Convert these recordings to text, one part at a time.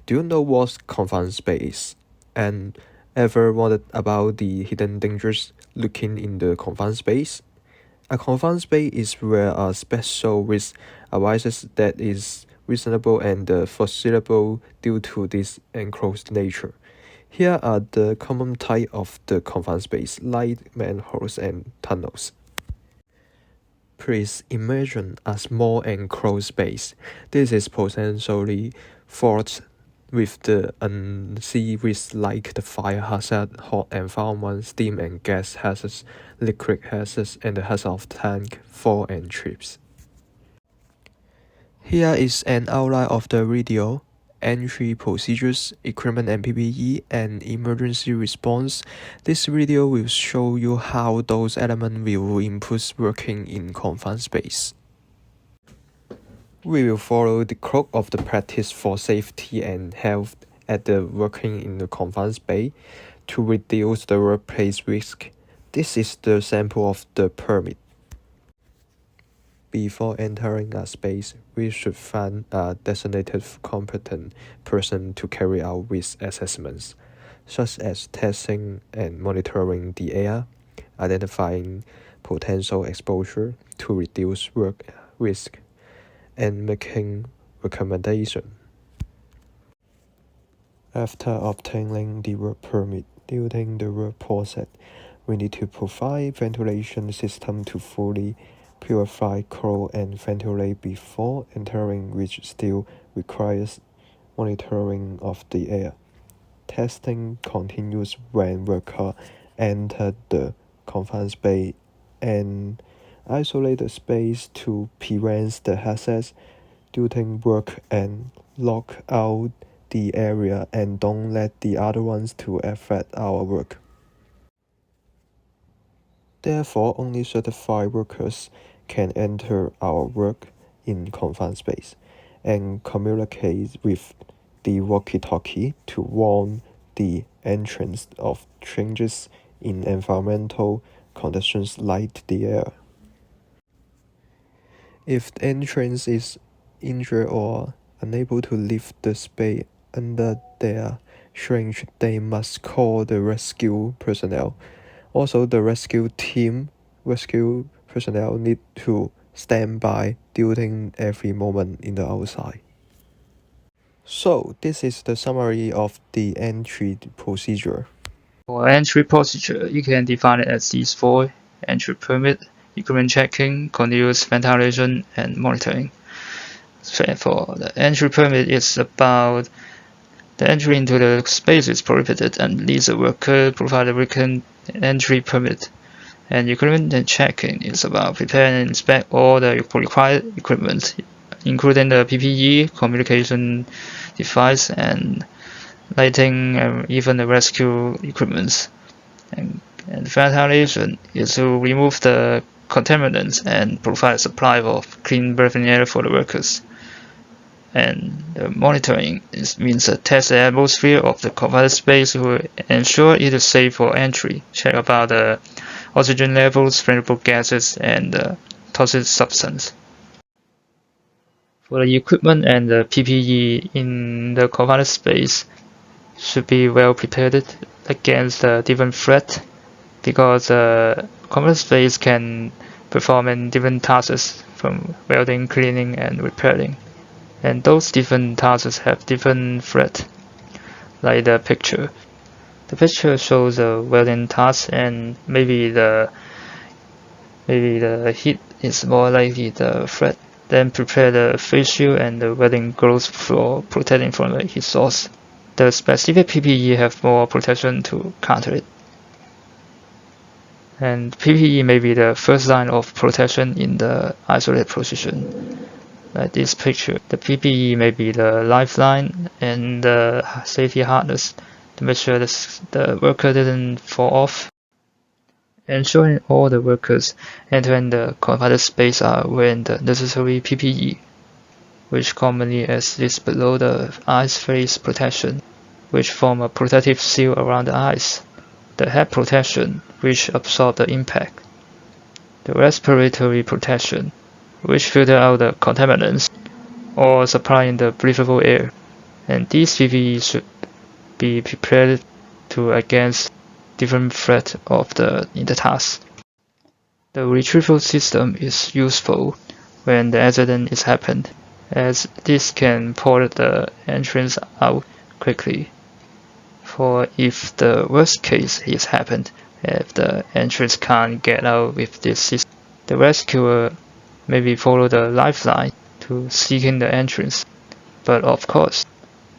Do you know what's confined space? And ever wondered about the hidden dangers lurking in the confined space? A confined space is where a special risk arises that is reasonable and foreseeable due to this enclosed nature. Here are the common types of the confined space, like manholes and tunnels. Please imagine a small enclosed space. This is potentially fraught with the unseen risks like the fire hazard, hot environment, steam and gas hazards, liquid hazards, and the hazard of tank fall and trips. Here is an outline of the video, entry procedures, equipment and PPE, and emergency response. This video will show you how those elements will improve working in confined space. We will follow the code of the practice for safety and health at the working in the confined space to reduce the workplace risk. This is the sample of the permit. Before entering a space, we should find a designated competent person to carry out risk assessments, such as testing and monitoring the air, identifying potential exposure to reduce work risk, and making recommendations. After obtaining the work permit, during the work process, we need to provide ventilation system to fully purify, cool, and ventilate before entering, which still requires monitoring of the air. Testing continues when workers enter the confined space and isolate the space to prevent the hazards during work and lock out the area and don't let the other ones to affect our work. Therefore, only certified workers can enter our work in confined space and communicate with the walkie-talkie to warn the entrance of changes in environmental conditions like the air. If the entrance is injured or unable to leave the space under their strength, they must call the rescue personnel. Also, the rescue personnel need to stand by during every moment in the outside. So, this is the summary of the entry procedure. For entry procedure, you can define it as these four: entry permit, equipment checking, continuous ventilation, and monitoring. So for the entry permit, it's about the entry into the space is prohibited unless the worker provide a written entry permit. And equipment and checking is about prepare and inspect all the required equipment, including the PPE, communication device, and lighting, and even the rescue equipment. And ventilation is to remove the contaminants and provide a supply of clean breathing air for the workers. And the monitoring means test the atmosphere of the confined space to ensure it is safe for entry, check about the oxygen levels, flammable gases, and toxic substance. For the equipment and the PPE in the confined space should be well prepared against different threats, because confined space can perform different tasks from welding, cleaning, and repairing. And those different tasks have different threats, like the picture. The picture shows a welding task, and maybe the heat is more likely the threat. Then prepare the face shield and the welding gloves for protecting from the heat source. The specific PPE have more protection to counter it. And PPE may be the first line of protection in the isolated position. Like this picture, the PPE may be the lifeline and the safety harness to make sure the worker didn't fall off. Ensuring all the workers entering the confined space are wearing the necessary PPE, which commonly exists below the eyes face protection, which form a protective seal around the eyes, the head protection, which absorb the impact, the respiratory protection, which filter out the contaminants or supplying the breathable air, and these PPE should be prepared to against different threats in the task. The retrieval system is useful when the accident is happened, as this can pull the entrance out quickly. For if the worst case is happened, if the entrance can't get out with this system, the rescuer maybe follow the lifeline to seeking the entrance. But of course,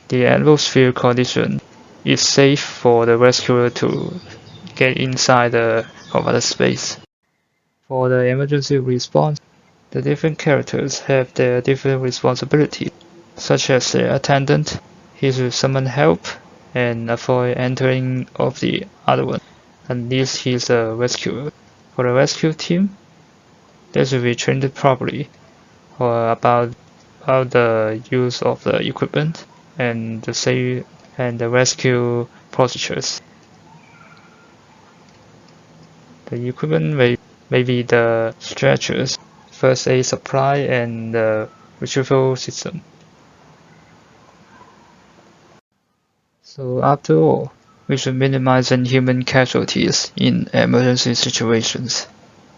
the atmosphere condition is safe for the rescuer to get inside the covered space. For the emergency response, the different characters have their different responsibilities, such as the attendant, he should summon help and avoid entering of the other one, unless he's a rescuer. For the rescue team, they should be trained properly or about the use of the equipment and the save and the rescue procedures. The equipment may be the stretchers, first aid supply, and the retrieval system. So after all, we should minimize human casualties in emergency situations.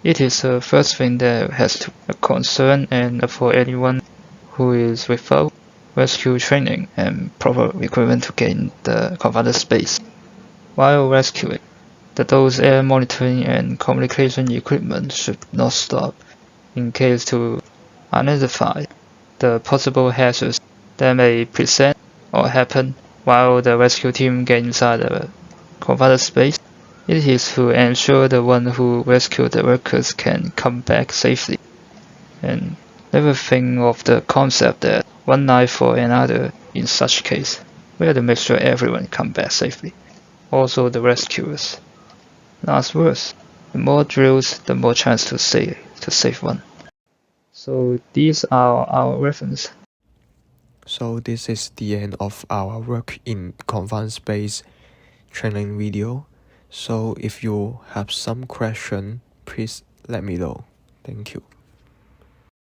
It is the first thing that has to be a concern, and for anyone who is without rescue training and proper equipment to gain the confined space. While rescuing, those air monitoring and communication equipment should not stop in case to identify the possible hazards that may present or happen while the rescue team get inside the confined space. It is to ensure the one who rescued the workers can come back safely, and never think of the concept that one life for another in such case. We have to make sure everyone come back safely, also the rescuers. Last words, the more drills, the more chance to save one. So these are our reference. So this is the end of our work in confined space training video. So if you have some question, please let me know. Thank you.